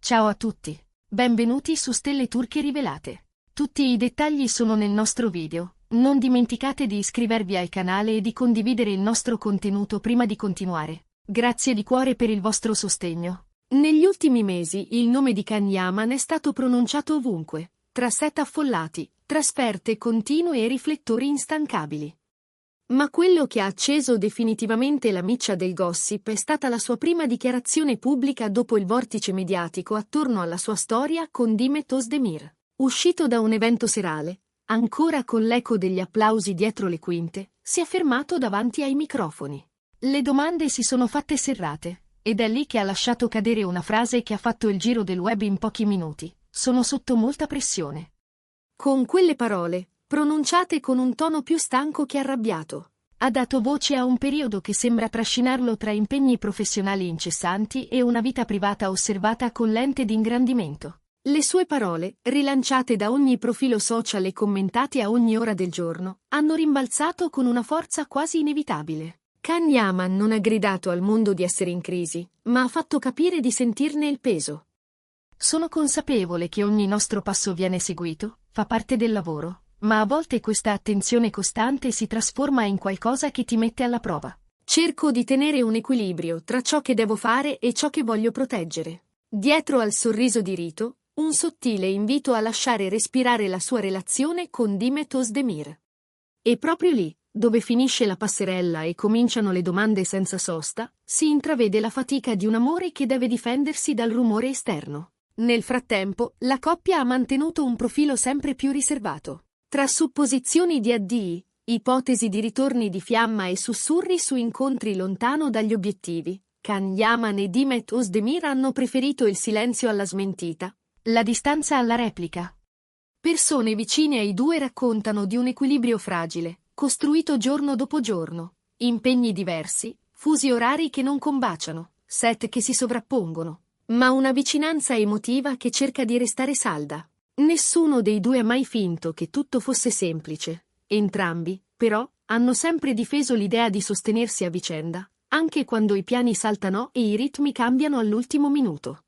Ciao a tutti. Benvenuti su Stelle Turche Rivelate. Tutti i dettagli sono nel nostro video. Non dimenticate di iscrivervi al canale e di condividere il nostro contenuto prima di continuare. Grazie di cuore per il vostro sostegno. Negli ultimi mesi il nome di Can Yaman è stato pronunciato ovunque, tra set affollati, trasferte continue e riflettori instancabili. Ma quello che ha acceso definitivamente la miccia del gossip è stata la sua prima dichiarazione pubblica dopo il vortice mediatico attorno alla sua storia con Demet Özdemir. Uscito da un evento serale, ancora con l'eco degli applausi dietro le quinte, si è fermato davanti ai microfoni. Le domande si sono fatte serrate, ed è lì che ha lasciato cadere una frase che ha fatto il giro del web in pochi minuti. Sono sotto molta pressione. Con quelle parole, pronunciate con un tono più stanco che arrabbiato, ha dato voce a un periodo che sembra trascinarlo tra impegni professionali incessanti e una vita privata osservata con lente di ingrandimento. Le sue parole, rilanciate da ogni profilo social e commentate a ogni ora del giorno, hanno rimbalzato con una forza quasi inevitabile. Can Yaman non ha gridato al mondo di essere in crisi, ma ha fatto capire di sentirne il peso. Sono consapevole che ogni nostro passo viene seguito, fa parte del lavoro, ma a volte questa attenzione costante si trasforma in qualcosa che ti mette alla prova. Cerco di tenere un equilibrio tra ciò che devo fare e ciò che voglio proteggere. Dietro al sorriso di rito, un sottile invito a lasciare respirare la sua relazione con Demet Özdemir. E proprio lì, dove finisce la passerella e cominciano le domande senza sosta, si intravede la fatica di un amore che deve difendersi dal rumore esterno. Nel frattempo, la coppia ha mantenuto un profilo sempre più riservato. Tra supposizioni di addii, ipotesi di ritorni di fiamma e sussurri su incontri lontano dagli obiettivi, Can Yaman e Demet Özdemir hanno preferito il silenzio alla smentita, la distanza alla replica. Persone vicine ai due raccontano di un equilibrio fragile, costruito giorno dopo giorno, impegni diversi, fusi orari che non combaciano, set che si sovrappongono, ma una vicinanza emotiva che cerca di restare salda. Nessuno dei due ha mai finto che tutto fosse semplice. Entrambi, però, hanno sempre difeso l'idea di sostenersi a vicenda, anche quando i piani saltano e i ritmi cambiano all'ultimo minuto.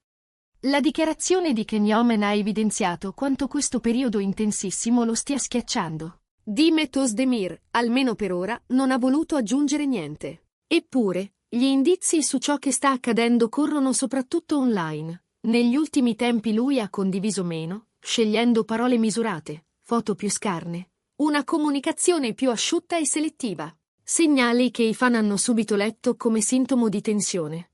La dichiarazione di Can Yaman ha evidenziato quanto questo periodo intensissimo lo stia schiacciando. Demet Özdemir, almeno per ora, non ha voluto aggiungere niente. Eppure, gli indizi su ciò che sta accadendo corrono soprattutto online. Negli ultimi tempi lui ha condiviso meno, scegliendo parole misurate, foto più scarne, una comunicazione più asciutta e selettiva. Segnali che i fan hanno subito letto come sintomo di tensione.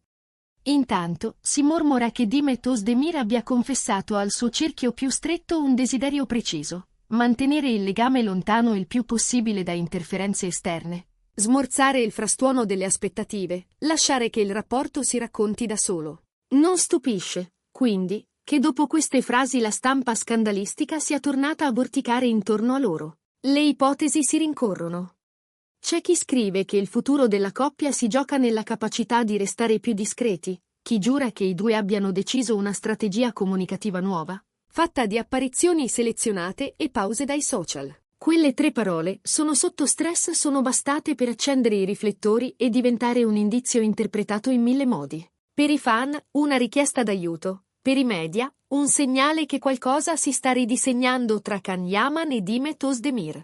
Intanto, si mormora che Demet Özdemir abbia confessato al suo cerchio più stretto un desiderio preciso: mantenere il legame lontano il più possibile da interferenze esterne, smorzare il frastuono delle aspettative, lasciare che il rapporto si racconti da solo. Non stupisce, quindi, che dopo queste frasi la stampa scandalistica sia tornata a vorticare intorno a loro. Le ipotesi si rincorrono. C'è chi scrive che il futuro della coppia si gioca nella capacità di restare più discreti, chi giura che i due abbiano deciso una strategia comunicativa nuova, fatta di apparizioni selezionate e pause dai social. Quelle tre parole, sono sotto stress, sono bastate per accendere i riflettori e diventare un indizio interpretato in mille modi. Per i fan, una richiesta d'aiuto. Per i media, un segnale che qualcosa si sta ridisegnando tra Can Yaman e Demet Özdemir.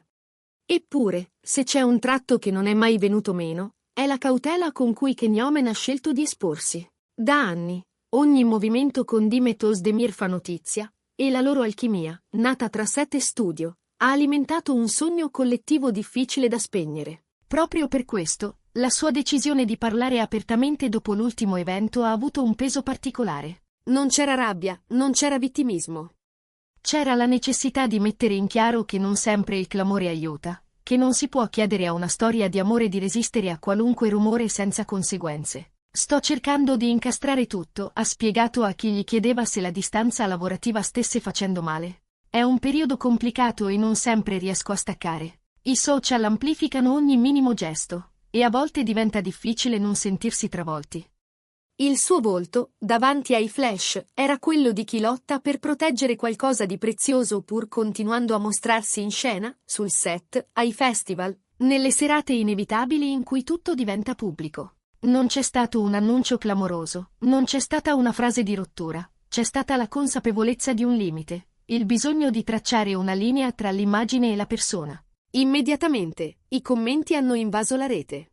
Eppure, se c'è un tratto che non è mai venuto meno, è la cautela con cui Can Yaman ha scelto di esporsi. Da anni, ogni movimento con Demet Özdemir fa notizia, e la loro alchimia, nata tra set e studio, ha alimentato un sogno collettivo difficile da spegnere. Proprio per questo, la sua decisione di parlare apertamente dopo l'ultimo evento ha avuto un peso particolare. Non c'era rabbia, non c'era vittimismo. C'era la necessità di mettere in chiaro che non sempre il clamore aiuta, che non si può chiedere a una storia di amore di resistere a qualunque rumore senza conseguenze. Sto cercando di incastrare tutto, ha spiegato a chi gli chiedeva se la distanza lavorativa stesse facendo male. È un periodo complicato e non sempre riesco a staccare. I social amplificano ogni minimo gesto, e a volte diventa difficile non sentirsi travolti. Il suo volto, davanti ai flash, era quello di chi lotta per proteggere qualcosa di prezioso pur continuando a mostrarsi in scena, sul set, ai festival, nelle serate inevitabili in cui tutto diventa pubblico. Non c'è stato un annuncio clamoroso, non c'è stata una frase di rottura, c'è stata la consapevolezza di un limite, il bisogno di tracciare una linea tra l'immagine e la persona. Immediatamente, i commenti hanno invaso la rete.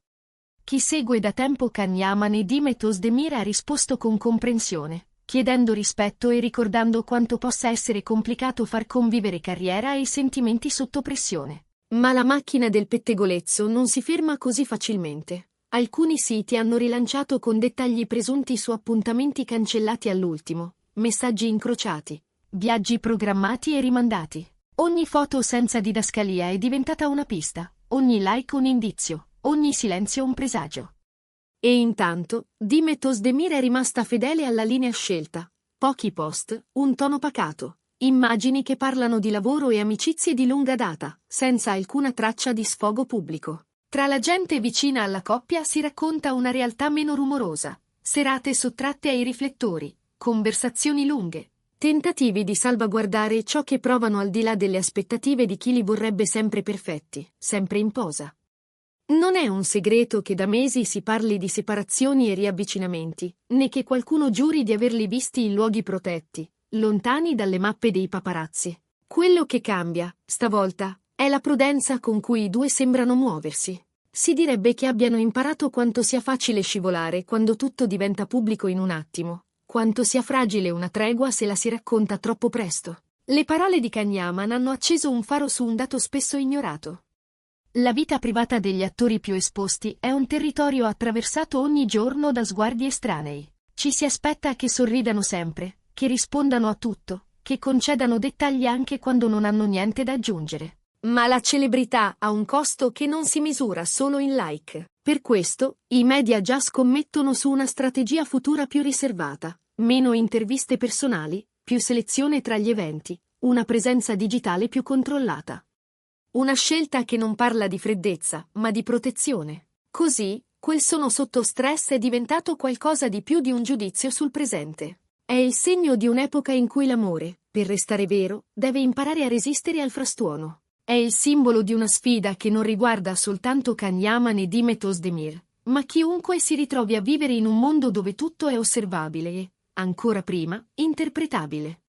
Chi segue da tempo Can Yaman e Demet Özdemir ha risposto con comprensione, chiedendo rispetto e ricordando quanto possa essere complicato far convivere carriera e sentimenti sotto pressione. Ma la macchina del pettegolezzo non si ferma così facilmente. Alcuni siti hanno rilanciato con dettagli presunti su appuntamenti cancellati all'ultimo, messaggi incrociati, viaggi programmati e rimandati. Ogni foto senza didascalia è diventata una pista, ogni like un indizio, ogni silenzio un presagio. E intanto, Demet Özdemir è rimasta fedele alla linea scelta. Pochi post, un tono pacato, immagini che parlano di lavoro e amicizie di lunga data, senza alcuna traccia di sfogo pubblico. Tra la gente vicina alla coppia si racconta una realtà meno rumorosa, serate sottratte ai riflettori, conversazioni lunghe, tentativi di salvaguardare ciò che provano al di là delle aspettative di chi li vorrebbe sempre perfetti, sempre in posa. Non è un segreto che da mesi si parli di separazioni e riavvicinamenti, né che qualcuno giuri di averli visti in luoghi protetti, lontani dalle mappe dei paparazzi. Quello che cambia, stavolta, è la prudenza con cui i due sembrano muoversi. Si direbbe che abbiano imparato quanto sia facile scivolare quando tutto diventa pubblico in un attimo, quanto sia fragile una tregua se la si racconta troppo presto. Le parole di Can Yaman hanno acceso un faro su un dato spesso ignorato. La vita privata degli attori più esposti è un territorio attraversato ogni giorno da sguardi estranei. Ci si aspetta che sorridano sempre, che rispondano a tutto, che concedano dettagli anche quando non hanno niente da aggiungere. Ma la celebrità ha un costo che non si misura solo in like. Per questo, i media già scommettono su una strategia futura più riservata, meno interviste personali, più selezione tra gli eventi, una presenza digitale più controllata. Una scelta che non parla di freddezza, ma di protezione. Così, quel sono sotto stress è diventato qualcosa di più di un giudizio sul presente. È il segno di un'epoca in cui l'amore, per restare vero, deve imparare a resistere al frastuono. È il simbolo di una sfida che non riguarda soltanto Can Yaman e Demet Özdemir, ma chiunque si ritrovi a vivere in un mondo dove tutto è osservabile e, ancora prima, interpretabile.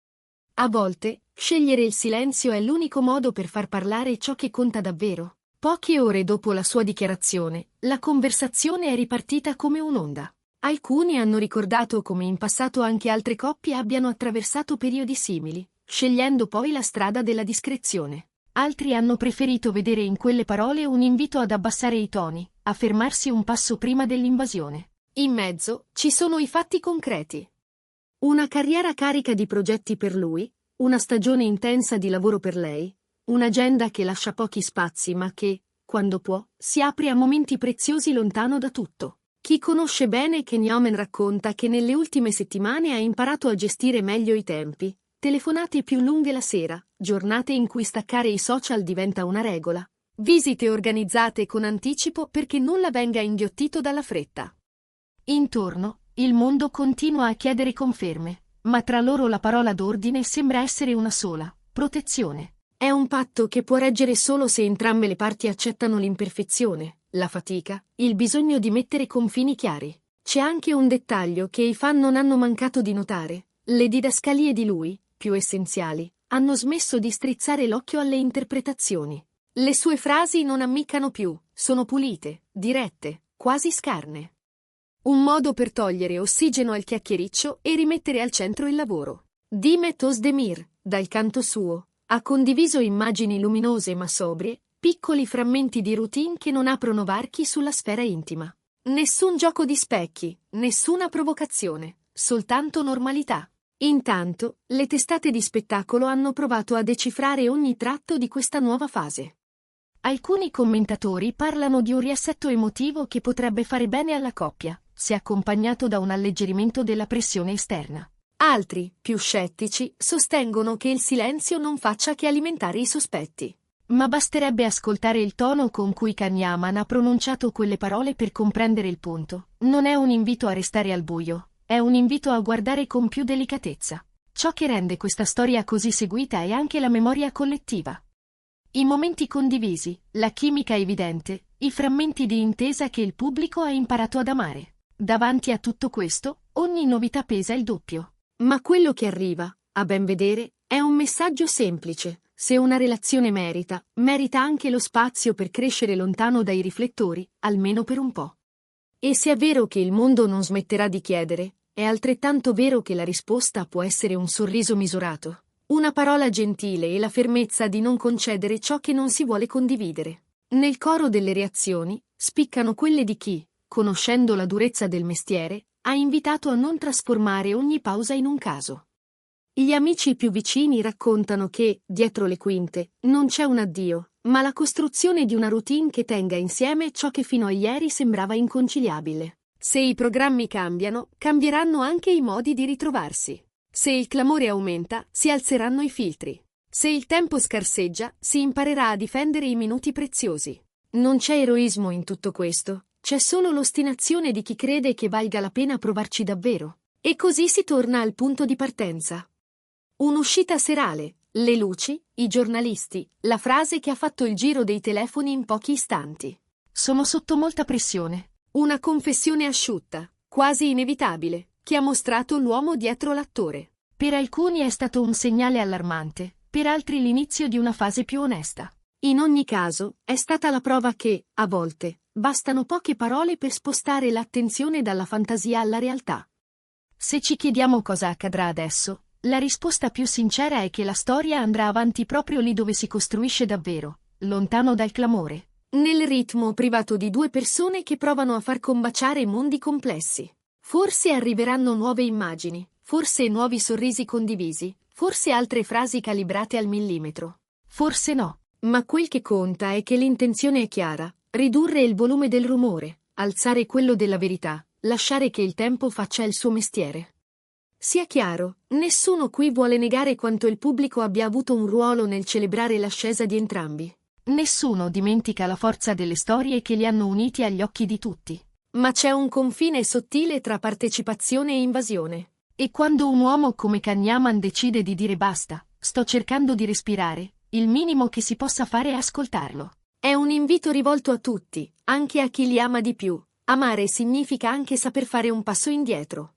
A volte, scegliere il silenzio è l'unico modo per far parlare ciò che conta davvero. Poche ore dopo la sua dichiarazione, la conversazione è ripartita come un'onda. Alcuni hanno ricordato come in passato anche altre coppie abbiano attraversato periodi simili, scegliendo poi la strada della discrezione. Altri hanno preferito vedere in quelle parole un invito ad abbassare i toni, a fermarsi un passo prima dell'invasione. In mezzo ci sono i fatti concreti. Una carriera carica di progetti per lui, una stagione intensa di lavoro per lei, un'agenda che lascia pochi spazi ma che, quando può, si apre a momenti preziosi lontano da tutto. Chi conosce bene Can Yaman racconta che nelle ultime settimane ha imparato a gestire meglio i tempi, telefonate più lunghe la sera, giornate in cui staccare i social diventa una regola, visite organizzate con anticipo perché nulla venga inghiottito dalla fretta. Intorno, il mondo continua a chiedere conferme, ma tra loro la parola d'ordine sembra essere una sola: protezione. È un patto che può reggere solo se entrambe le parti accettano l'imperfezione, la fatica, il bisogno di mettere confini chiari. C'è anche un dettaglio che i fan non hanno mancato di notare: le didascalie di lui, più essenziali, hanno smesso di strizzare l'occhio alle interpretazioni. Le sue frasi non ammiccano più, sono pulite, dirette, quasi scarne. Un modo per togliere ossigeno al chiacchiericcio e rimettere al centro il lavoro. Demet Özdemir, dal canto suo, ha condiviso immagini luminose ma sobrie, piccoli frammenti di routine che non aprono varchi sulla sfera intima. Nessun gioco di specchi, nessuna provocazione, soltanto normalità. Intanto, le testate di spettacolo hanno provato a decifrare ogni tratto di questa nuova fase. Alcuni commentatori parlano di un riassetto emotivo che potrebbe fare bene alla coppia, se accompagnato da un alleggerimento della pressione esterna. Altri, più scettici, sostengono che il silenzio non faccia che alimentare i sospetti. Ma basterebbe ascoltare il tono con cui Can Yaman ha pronunciato quelle parole per comprendere il punto. Non è un invito a restare al buio. È un invito a guardare con più delicatezza. Ciò che rende questa storia così seguita è anche la memoria collettiva. I momenti condivisi, la chimica evidente, i frammenti di intesa che il pubblico ha imparato ad amare. Davanti a tutto questo, ogni novità pesa il doppio. Ma quello che arriva, a ben vedere, è un messaggio semplice. Se una relazione merita, merita anche lo spazio per crescere lontano dai riflettori, almeno per un po'. E se è vero che il mondo non smetterà di chiedere, è altrettanto vero che la risposta può essere un sorriso misurato, una parola gentile e la fermezza di non concedere ciò che non si vuole condividere. Nel coro delle reazioni, spiccano quelle di chi, conoscendo la durezza del mestiere, ha invitato a non trasformare ogni pausa in un caso. Gli amici più vicini raccontano che, dietro le quinte, non c'è un addio, ma la costruzione di una routine che tenga insieme ciò che fino a ieri sembrava inconciliabile. Se i programmi cambiano, cambieranno anche i modi di ritrovarsi. Se il clamore aumenta, si alzeranno i filtri. Se il tempo scarseggia, si imparerà a difendere i minuti preziosi. Non c'è eroismo in tutto questo, c'è solo l'ostinazione di chi crede che valga la pena provarci davvero. E così si torna al punto di partenza. Un'uscita serale, le luci, i giornalisti, la frase che ha fatto il giro dei telefoni in pochi istanti. Sono sotto molta pressione. Una confessione asciutta, quasi inevitabile, che ha mostrato l'uomo dietro l'attore. Per alcuni è stato un segnale allarmante, per altri l'inizio di una fase più onesta. In ogni caso, è stata la prova che, a volte, bastano poche parole per spostare l'attenzione dalla fantasia alla realtà. Se ci chiediamo cosa accadrà adesso, la risposta più sincera è che la storia andrà avanti proprio lì dove si costruisce davvero, lontano dal clamore, nel ritmo privato di due persone che provano a far combaciare mondi complessi. Forse arriveranno nuove immagini, forse nuovi sorrisi condivisi, forse altre frasi calibrate al millimetro. Forse no, ma quel che conta è che l'intenzione è chiara, ridurre il volume del rumore, alzare quello della verità, lasciare che il tempo faccia il suo mestiere. Sia chiaro, nessuno qui vuole negare quanto il pubblico abbia avuto un ruolo nel celebrare l'ascesa di entrambi. Nessuno dimentica la forza delle storie che li hanno uniti agli occhi di tutti. Ma c'è un confine sottile tra partecipazione e invasione. E quando un uomo come Kanyaman decide di dire basta, sto cercando di respirare, il minimo che si possa fare è ascoltarlo. È un invito rivolto a tutti, anche a chi li ama di più. Amare significa anche saper fare un passo indietro.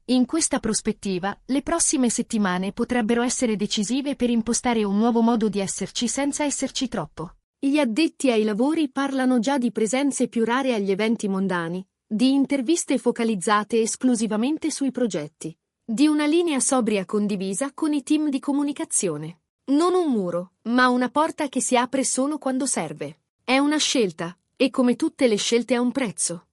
In questa prospettiva, le prossime settimane potrebbero essere decisive per impostare un nuovo modo di esserci senza esserci troppo. Gli addetti ai lavori parlano già di presenze più rare agli eventi mondani, di interviste focalizzate esclusivamente sui progetti, di una linea sobria condivisa con i team di comunicazione. Non un muro, ma una porta che si apre solo quando serve. È una scelta, e come tutte le scelte ha un prezzo.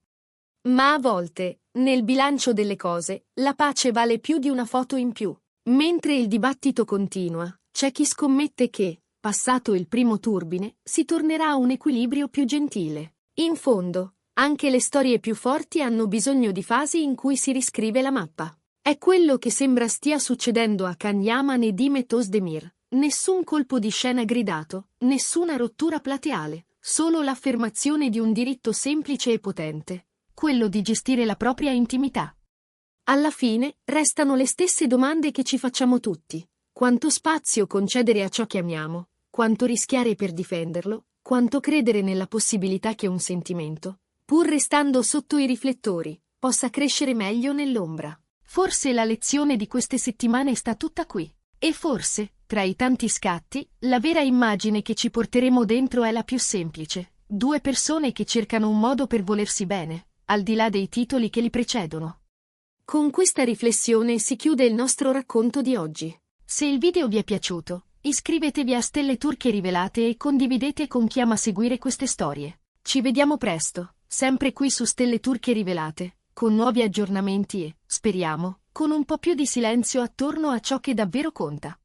Ma a volte, nel bilancio delle cose, la pace vale più di una foto in più. Mentre il dibattito continua, c'è chi scommette che, passato il primo turbine, si tornerà a un equilibrio più gentile. In fondo, anche le storie più forti hanno bisogno di fasi in cui si riscrive la mappa. È quello che sembra stia succedendo a Kanyaman e Dimet Özdemir. Nessun colpo di scena gridato, nessuna rottura plateale, solo l'affermazione di un diritto semplice e potente. Quello di gestire la propria intimità. Alla fine, restano le stesse domande che ci facciamo tutti. Quanto spazio concedere a ciò che amiamo? Quanto rischiare per difenderlo? Quanto credere nella possibilità che un sentimento, pur restando sotto i riflettori, possa crescere meglio nell'ombra? Forse la lezione di queste settimane sta tutta qui. E forse, tra i tanti scatti, la vera immagine che ci porteremo dentro è la più semplice. Due persone che cercano un modo per volersi bene, al di là dei titoli che li precedono. Con questa riflessione si chiude il nostro racconto di oggi. Se il video vi è piaciuto, iscrivetevi a Stelle Turche Rivelate e condividete con chi ama seguire queste storie. Ci vediamo presto, sempre qui su Stelle Turche Rivelate, con nuovi aggiornamenti e, speriamo, con un po' più di silenzio attorno a ciò che davvero conta.